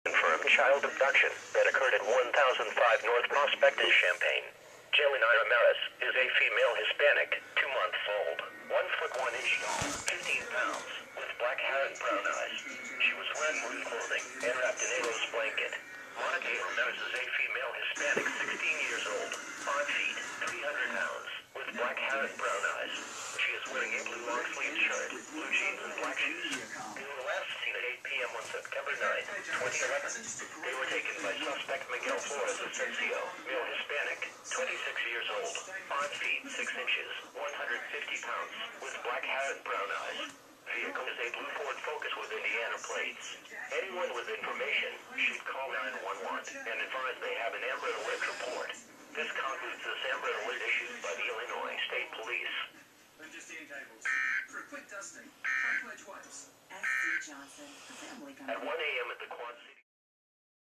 confirmed child abduction that occurred at 1005 North Prospect in Champaign. Jelena Ramirez is a female Hispanic, 2 months old, 1 foot 1 inch tall, 15 pounds, with black hair and brown eyes. She was wearing blue clothing and wrapped in a rose blanket. Monica Ramirez is a female Hispanic, 16 years old, 5 feet, 300 pounds, with black hair and brown eyes. She is wearing a blue long-sleeved shirt, blue jeans, and black shoes. They were last seen at 8 p.m. on September 9, 2011. They were taken by suspect Miguel Flores Asensio, male Hispanic, 26 years old, 5 feet, 6 inches, 150 pounds, with black hair and brown eyes. Vehicle is a blue Ford Focus with Indiana plates. Anyone with information should call 911 and advise they have an Amber Alert report. This concludes this Amber Alert issued by the Illinois State Police. For a quick dusting, try Pledge Wipes. S.C. Johnson, a family company.